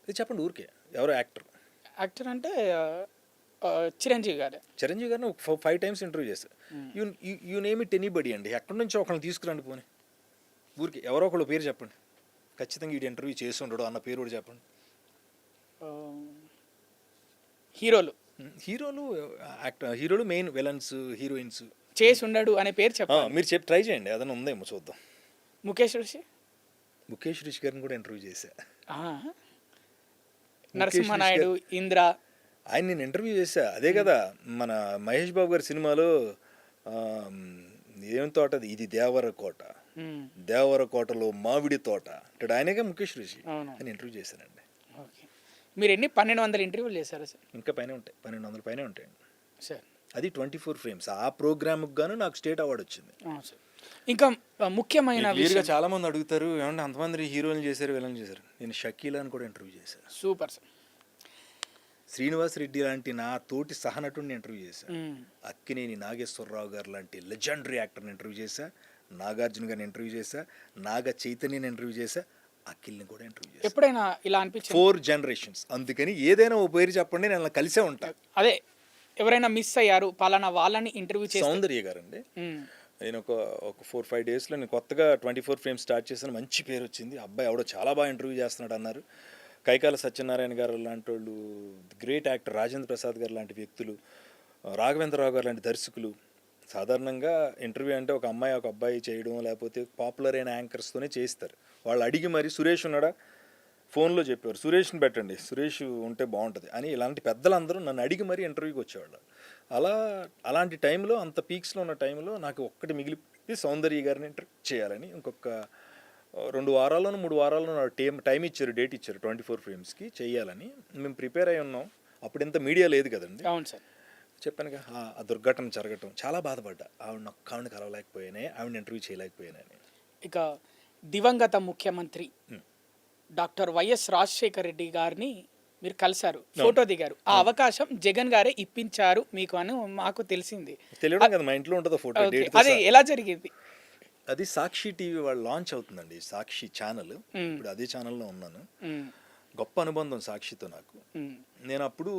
ఇది చెప్పండి ఊరికే. ఎవరో యాక్టర్. యాక్టర్ అంటే చిరంజీవి గారే. చిరంజీవి గారిని ఒక 5 టైమ్స్ ఇంటర్వ్యూ చేశారు. యూ నేమ్ ఇట్ ఎనీబడి అండి. ఎక్కడి నుంచో ఒకళ్ళని తీసుకురండి పోనీ. ఊరికి ఎవరో ఒకళ్ళు పేరు చెప్పండి. ఖచ్చితంగా వీడు ఇంటర్వ్యూ చేసి ఉండడు అన్న పేరు కూడా చెప్పండి. హీరోలు హీరోలు మెయిన్ విలన్స్, హీరోయిన్స్ చేసి ఉండడు అనే పేరు చెప్పండి. మీరు చెప్పి ట్రై చేయండి. ఏదైనా ఉందేమో చూద్దాం. ముఖేష్ ఋషి గారిని కూడా ఇంటర్వ్యూ చేశా. నరసింహనాయుడు, ఇంద్ర, ఆయన నేను ఇంటర్వ్యూ చేశా. అదే కదా మన మహేష్ బాబు గారి సినిమాలో ఏం తోట ఇది దేవర కోటలో మామిడి తోట అంటే ఆయనగా ముఖేష్ ఋషి అని ఇంటర్వ్యూ చేశానండి. మీరు ఎన్ని 1200 ఇంటర్వ్యూలు చేశారు సార్? ఇంకా పైన ఉంటాయి, 1200 పైన ఉంటాయండి సార్. అది 24 ఫ్రేమ్స్. ఆ ప్రోగ్రామ్కి గాను నాకు స్టేట్ అవార్డు వచ్చింది. ఇంకా ముఖ్యమైన క్లియర్గా చాలా మంది అడుగుతారు ఏమంటే అంతమంది హీరోలు చేశారు, విలన్ చేశారు. నేను షకీలాని కూడా ఇంటర్వ్యూ చేశాను. Super sir. శ్రీనివాస్ రెడ్డి లాంటి నా తోటి సహనటుడిని ఇంటర్వ్యూ చేశాను. అక్కినేని నాగేశ్వరరావు గారు లాంటి లెజెండరీ యాక్టర్ని ఇంటర్వ్యూ చేశా. నాగార్జున గారిని ఇంటర్వ్యూ చేశా. నాగ చైతన్యని ఇంటర్వ్యూ చేశా. అఖిల్ని కూడా ఇంటర్వ్యూ చేశా. ఎప్పుడైనా ఇలా అనిపించింది? 4 జనరేషన్స్. అందుకని ఏదైనా ఓ పేరు చెప్పండి, నేను కలిసే ఉంటాను. అదే ఎవరైనా మిస్ అయ్యారు పలానా వాళ్ళని ఇంటర్వ్యూ చేసి. సౌందర్య గారండి. నేను ఒక 4-5 డేస్లో నేను కొత్తగా 24 ఫ్రేమ్స్ స్టార్ట్ చేశాను. మంచి పేరు వచ్చింది. అబ్బాయి ఎవడో చాలా బాగా ఇంటర్వ్యూ చేస్తున్నాడు అన్నారు. కైకాల సత్యనారాయణ గారు లాంటి వాళ్ళు, గ్రేట్ యాక్టర్ రాజేంద్ర ప్రసాద్ గారు లాంటి వ్యక్తులు, రాఘవేంద్రరావు గారు లాంటి దర్శకులు. సాధారణంగా ఇంటర్వ్యూ అంటే ఒక అమ్మాయి ఒక అబ్బాయి చేయడం, లేకపోతే పాపులర్ అయిన యాంకర్స్తోనే చేయిస్తారు. వాళ్ళు అడిగి మరి సురేష్ ఉన్నాడా ఫోన్లో చెప్పేవారు, సురేష్ని పెట్టండి, సురేష్ ఉంటే బాగుంటుంది అని. ఇలాంటి పెద్దలందరూ నన్ను అడిగి మరీ ఇంటర్వ్యూకి వచ్చేవాళ్ళు. అలాంటి టైంలో, అంత పీక్స్లో ఉన్న టైంలో నాకు ఒక్కటి మిగిలిపోయి సౌందర్య గారిని ఇంటర్వ్యూ చేయాలని. ఇంకొక 2 వారాల్లోనూ 3 వారాల్లోనూ టైం ఇచ్చారు, డేట్ ఇచ్చారు 24 ఫ్రేమ్స్కి చేయాలని. మేము ప్రిపేర్ అయి ఉన్నాం. అప్పుడు ఇంత మీడియా లేదు కదండి. అవును సార్. చెప్పానుగా ఆ దుర్ఘటన జరగటం చాలా బాధపడ్డా. ఆవిడని కలవలేకపోయానే, ఆవిడని ఇంటర్వ్యూ చేయలేకపోయానని. ఇక దివంగత ముఖ్యమంత్రి డాక్టర్ వైఎస్ రాజశేఖర రెడ్డి గారిని మీరు కలిశారు, ఫోటో దిగారు. ఆ అవకాశం జగన్ గారే ఇప్పించారు మీకు అని మాకు తెలిసింది. తెలియడం కదా, మా ఇంట్లో ఉంటుంది ఫోటో. అది ఎలా జరిగింది? అది సాక్షి టీవీ వాళ్ళు లాంచ్ అవుతుందండి, సాక్షి ఛానల్. ఇప్పుడు అదే ఛానల్లో ఉన్నాను. గొప్ప అనుబంధం సాక్షితో నాకు. నేను అప్పుడు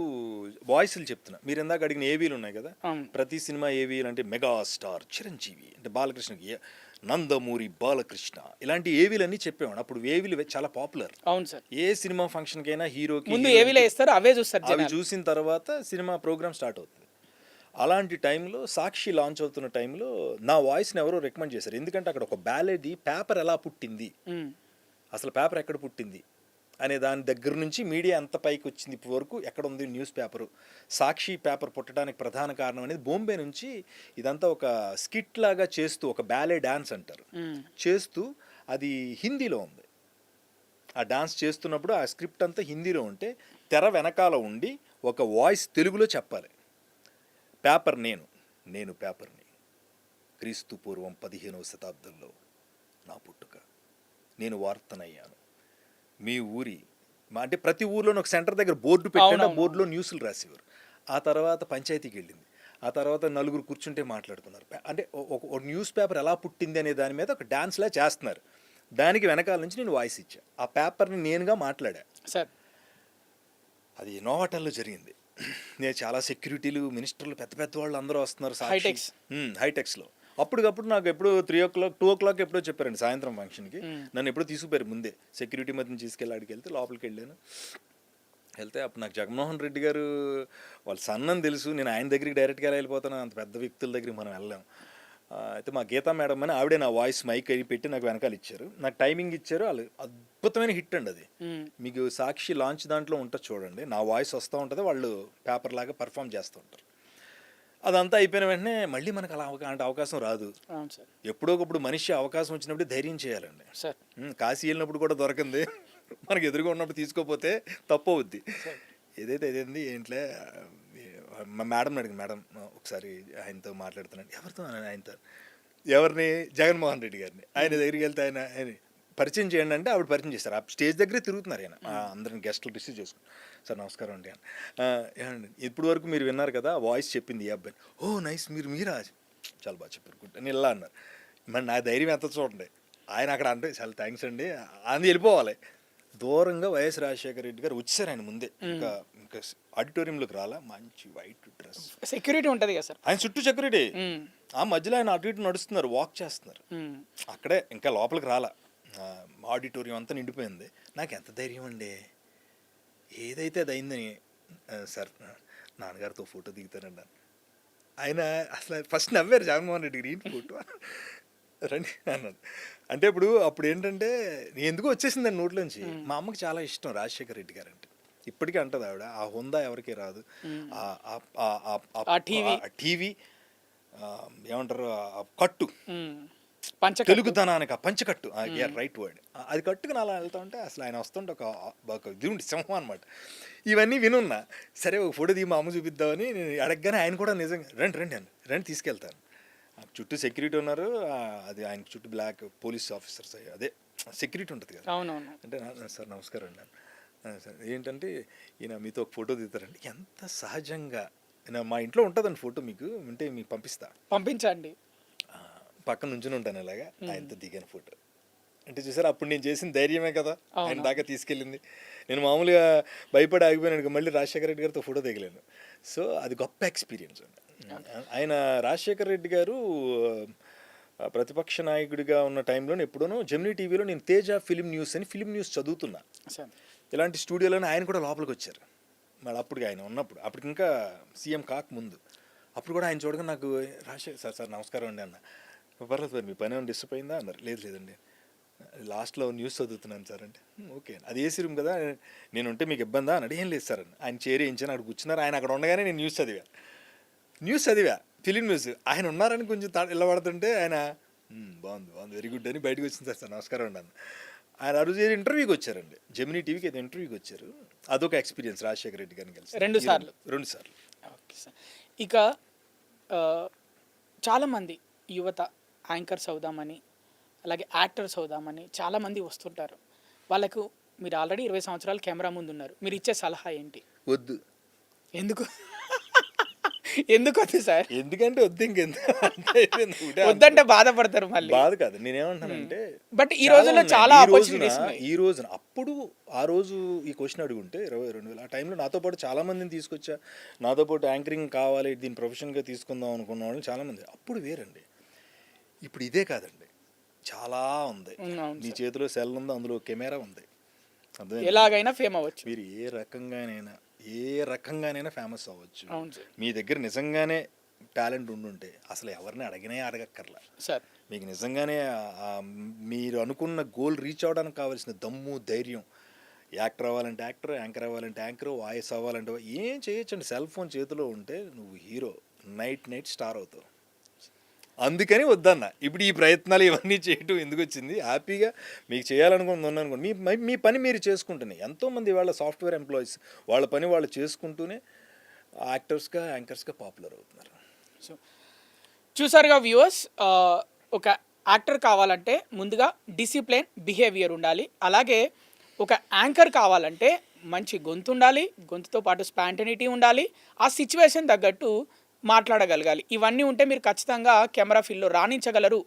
వాయిస్లు చెప్తున్నా. మీరు ఇందాక అడిగిన ఏవీలు ఉన్నాయి కదా, ప్రతి సినిమా ఏవీలు అంటే మెగాస్టార్ చిరంజీవి అంటే బాలకృష్ణకి నందమూరి బాలకృష్ణ ఇలాంటి ఏవీలన్నీ చెప్పేవాడు. అప్పుడు ఏవీలు చాలా పాపులర్. అవును సార్. ఏ సినిమా ఫంక్షన్కి అయినా హీరోకి ముందు ఏవీలే ఇస్తారు, అవే చూస్తారు. అవి చూసిన తర్వాత సినిమా ప్రోగ్రామ్ స్టార్ట్ అవుతుంది. అలాంటి టైంలో సాక్షి లాంచ్ అవుతున్న టైంలో నా వాయిస్ని ఎవరో రికమెండ్ చేశారు. ఎందుకంటే అక్కడ ఒక బ్యాలెది పేపర్ ఎలా పుట్టింది, అసలు పేపర్ ఎక్కడ పుట్టింది అనే దాని దగ్గర నుంచి మీడియా ఎంత పైకి వచ్చింది ఇప్పటి వరకు, ఎక్కడ ఉంది న్యూస్ పేపరు, సాక్షి పేపర్ పుట్టడానికి ప్రధాన కారణం అనేది బాంబే నుంచి ఇదంతా ఒక స్కిట్ లాగా చేస్తూ, ఒక బ్యాలే డాన్స్ అంటారు, చేస్తూ అది హిందీలో ఉంది. ఆ డాన్స్ చేస్తున్నప్పుడు ఆ స్క్రిప్ట్ అంతా హిందీలో ఉంటే తెర వెనకాల ఉండి ఒక వాయిస్ తెలుగులో చెప్పాలి. పేపర్ నేను పేపర్ని, క్రీస్తు పూర్వం 15వ శతాబ్దంలో నా పుట్టుక, నేను వార్తనయ్యాను, మీ ఊరి అంటే ప్రతి ఊర్లోనూ ఒక సెంటర్ దగ్గర బోర్డు పెట్టండి, ఆ బోర్డులో న్యూస్లు రాసేవారు. ఆ తర్వాత పంచాయతీకి వెళ్ళింది. ఆ తర్వాత నలుగురు కూర్చుంటే మాట్లాడుకున్నారు. అంటే ఒక న్యూస్ పేపర్ ఎలా పుట్టింది అనే దాని మీద ఒక డాన్స్లా చేస్తున్నారు. దానికి వెనకాల నుంచి నేను వాయిస్ ఇచ్చా. ఆ పేపర్ని నేనుగా మాట్లాడా సార్. అది నోవాటల్లో జరిగింది. నేను చాలా సెక్యూరిటీలు, మినిస్టర్లు, పెద్ద పెద్ద వాళ్ళు అందరూ వస్తున్నారు హైటెక్స్లో. అప్పటికప్పుడు నాకు ఎప్పుడు 3 o'clock 2 o'clock ఎప్పుడో చెప్పారండి సాయంత్రం ఫంక్షన్కి. నన్ను ఎప్పుడో తీసుకుపోయారు ముందే, సెక్యూరిటీ మధ్యని తీసుకెళ్ళి అడిగి లోపలికి వెళ్తే అప్పుడు నాకు జగన్మోహన్ రెడ్డి గారు వాళ్ళ సన్నని తెలుసు. నేను ఆయన దగ్గరికి డైరెక్ట్గా వెళ్ళిపోతాను, అంత పెద్ద వ్యక్తుల దగ్గరికి మనం వెళ్ళాం. అయితే మా గీతా మేడం అని ఆవిడే నా వాయిస్ మైక్ అయి పెట్టి నాకు వెనకాల ఇచ్చారు, నాకు టైమింగ్ ఇచ్చారు. వాళ్ళు అద్భుతమైన హిట్ అండి అది. మీకు సాక్షి లాంచ్ దాంట్లో ఉంటుంది చూడండి, నా వాయిస్ వస్తూ ఉంటుంది, వాళ్ళు పేపర్ లాగా పర్ఫామ్ చేస్తూ ఉంటారు. అదంతా అయిపోయిన వెంటనే మళ్ళీ మనకు అలాంటి అవకాశం రాదు. ఎప్పుడోకప్పుడు మనిషి అవకాశం వచ్చినప్పుడు ధైర్యం చేయాలండి. కాశీ వెళ్ళినప్పుడు కూడా దొరకంది, మనకు ఎదురుగా ఉన్నప్పుడు తీసుకోపోతే తప్పు అవుద్ది. ఏదైతే ఏంట్లే మా మేడం అడిగింది, మేడం ఒకసారి ఆయనతో మాట్లాడుతున్నాను. ఎవరితో? ఆయనతో. ఎవరిని? జగన్మోహన్ రెడ్డి గారిని. ఆయన దగ్గరికి వెళ్తే ఆయన పరిచయం చేయండి అంటే ఆవిడ పరిచయం చేస్తారు. ఆ స్టేజ్ దగ్గరే తిరుగుతున్నారు ఆయన, అందరిని గెస్టులు రిసీవ్ చేసుకుని. సార్ నమస్కారం అండి అని. ఏమండి ఇప్పుడు వరకు మీరు విన్నారు కదా, వాయిస్ చెప్పింది ఈ అబ్బాయి. ఓ నైస్, మీరా చాలా బాగా చెప్పారు, నేను ఇలా అన్నారు. మరి నా ధైర్యం ఎంత చూడండి. ఆయన అక్కడ అంటే చాలా థ్యాంక్స్ అండి అని వెళ్ళిపోవాలి. దూరంగా వైఎస్ రాజశేఖర రెడ్డి గారు వచ్చారు ఆయన ముందే. ఇంకా ఇంకా ఆడిటోరియంలోకి రాలా, మంచి వైట్ డ్రెస్, సెక్యూరిటీ ఉంటుంది కదా సార్. ఆయన చుట్టూ సెక్యూరిటీ, మ్మ్. ఆ మధ్యలో ఆయన అటు ఇటు నడుస్తున్నారు, వాక్ చేస్తున్నారు. మ్మ్. అక్కడే ఇంకా లోపలికి రాలా, ఆడిటోరియం అంతా నిండిపోయింది. నాకు ఎంత ధైర్యం అండి, ఏదైతే అది అయిందని. సార్ నాన్నగారితో ఫోటో దిగుతానండి. ఆయన అసలు ఫస్ట్ నవ్వారు, జగన్మోహన్ రెడ్డి గ్రీన్ ఫోటో రండి అన్నాడు. అంటే అప్పుడు ఏంటంటే ఎందుకు వచ్చేసిందండి నోట్లోంచి. మా అమ్మకి చాలా ఇష్టం రాజశేఖర రెడ్డి గారు అంటే, ఇప్పటికీ అంటది ఆవిడ. ఆ హుందా ఎవరికి రాదు, టీవీ ఏమంటారు, ఆ కట్టు, తెలుగుదనానికి ఆ పంచకట్టు, రైట్ వర్డ్, అది కట్టుకుని అలా వెళ్తా ఉంటే అసలు ఆయన వస్తుంటే ఒక ఇది ఉండి సింహం అనమాట. ఇవన్నీ వినున్నా. సరే ఒక ఫోటో దిగి మా అమ్మ చూపిద్దామని నేను అడగగానే ఆయన కూడా నిజంగా రండి రండి అని, రండి తీసుకెళ్తాను. చుట్టూ సెక్యూరిటీ ఉన్నారు, అది ఆయన చుట్టూ బ్లాక్ పోలీస్ ఆఫీసర్స్, అదే సెక్యూరిటీ ఉంటుంది కదా. అంటే సార్ నమస్కారం అండి, సార్ ఏంటంటే ఈయన మీతో ఒక ఫోటో దిగుతారండి. ఎంత సహజంగా, మా ఇంట్లో ఉంటుందండి ఫోటో, మీకు ఉంటే మీకు పంపించండి. పక్కన నుంచుని ఉంటాను ఇలాగా, ఆయనతో దిగిన ఫోటో. అంటే చూసారు, అప్పుడు నేను చేసిన ధైర్యమే కదా ఆయన దాకా తీసుకెళ్ళింది. నేను మామూలుగా భయపడి ఆగిపోయాను, మళ్ళీ రాజశేఖర రెడ్డి గారితో ఫోటో దిగలేను. సో అది గొప్ప ఎక్స్పీరియన్స్ అండి. ఆయన రాజశేఖర రెడ్డి గారు ప్రతిపక్ష నాయకుడిగా ఉన్న టైంలో ఎప్పుడూనో జెమినీ టీవీలో నేను తేజ ఫిలిం న్యూస్ అని ఫిలిం న్యూస్ చదువుతున్నా. ఇలాంటి స్టూడియోలోనే ఆయన కూడా లోపలికి వచ్చారు. మళ్ళీ అప్పుడు ఆయన ఉన్నప్పుడు, అప్పటికి ఇంకా సీఎం కాకముందు, అప్పుడు కూడా ఆయన చూడగా నాకు రాజశేఖర్ సార్ నమస్కారం అండి అన్న. పర్లేదు సార్, మీ పని ఏమైనా డిస్టర్బ్ అయిందా అన్నారు. లేదండి, లాస్ట్లో న్యూస్ చదువుతున్నాను సార్ అంటే. ఓకే, అది ఏసీ రూమ్ కదా, నేను ఉంటే మీకు ఇబ్బందా అన్నాడు. ఏం లేదు సార్ అని ఆయన చేరి వేయించాను, అక్కడ కూర్చున్నారు. ఆయన అక్కడ ఉండగానే నేను న్యూస్ చదివా ఫిలిం న్యూస్. ఆయన ఉన్నారని కొంచెం ఇలా పడుతుంటే ఆయన బాగుంది వెరీ గుడ్ అని బయటకు వచ్చింది. సార్ నమస్కారం అండి అన్న. ఆయన ఆ రోజు ఇంటర్వ్యూకి వచ్చారండి, జెమినీ టీవీకి అయితే ఇంటర్వ్యూకి వచ్చారు. అదొక ఎక్స్పీరియన్స్ రాజశేఖర రెడ్డి గారిని కలిసి 2 సార్లు. Okay sir. ఇక చాలామంది యువత యాంకర్స్ అవుదామని, అలాగే యాక్టర్స్ అవుదామని చాలామంది వస్తుంటారు. వాళ్ళకు మీరు ఆల్రెడీ 20 సంవత్సరాలు కెమెరా ముందు ఉన్నారు, మీరు ఇచ్చే సలహా ఏంటి? వద్దు. ఎందుకు వద్దు సార్? ఎందుకంటే వద్దు, వద్దంటే బాధపడతారు మళ్ళీ. బాధ కాదు, నేనేమంటానంటే బట్ ఈ రోజుల్లో చాలా ఈ రోజున అప్పుడు ఆ రోజు ఈ క్వశ్చన్ అడుగుంటే 22,000 ఆ టైంలో నాతో పాటు చాలా మందిని తీసుకొచ్చా. నాతో పాటు యాంకరింగ్ కావాలి, దీన్ని ప్రొఫెషన్గా తీసుకుందాం అనుకున్న వాళ్ళు చాలామంది. అప్పుడు వేరండి, ఇప్పుడు ఇదే కాదండి, చాలా ఉంది. నీ చేతిలో సెల్ ఉంది, అందులో కెమెరా ఉంది, ఎలాగైనా ఫేమ్ అవ్వచ్చు. మీరు ఏ రకంగానైనా ఫేమస్ అవ్వచ్చు. మీ దగ్గర నిజంగానే టాలెంట్ ఉండుంటే అసలు ఎవరిని అడగక్కర్లా సార్. మీకు నిజంగానే మీరు అనుకున్న గోల్ రీచ్ అవ్వడానికి కావాల్సిన దమ్ము, ధైర్యం, యాక్టర్ అవ్వాలంటే యాక్టర్, యాంకర్ అవ్వాలంటే యాంకర్, వాయిస్ అవ్వాలంటే ఏం చేయొచ్చండి. సెల్ ఫోన్ చేతిలో ఉంటే నువ్వు హీరో, నైట్ స్టార్ అవుతావు. అందుకని వద్దన్న. ఇప్పుడు ఈ ప్రయత్నాలు ఇవన్నీ చేయటం ఎందుకు వచ్చింది? హ్యాపీగా మీకు చేయాలనుకుంటున్నాను, మీ పని మీరు చేసుకుంటూనే. ఎంతోమంది వాళ్ళ సాఫ్ట్వేర్ ఎంప్లాయీస్ వాళ్ళ పని వాళ్ళు చేసుకుంటూనే యాక్టర్స్గా, యాంకర్స్గా పాపులర్ అవుతున్నారు. సో చూసారుగా వ్యూవర్స్, ఒక యాక్టర్ కావాలంటే ముందుగా డిసిప్లిన్ బిహేవియర్ ఉండాలి. అలాగే ఒక యాంకర్ కావాలంటే మంచి గొంతు ఉండాలి, గొంతుతో పాటు స్పాంటనిటీ ఉండాలి, ఆ సిచ్యువేషన్ తగ్గట్టు మాట్లాడగలగాలి. ఇవన్నీ ఉంటే మీరు ఖచ్చితంగా కెమెరా ఫీల్డ్లో రాణించగలరు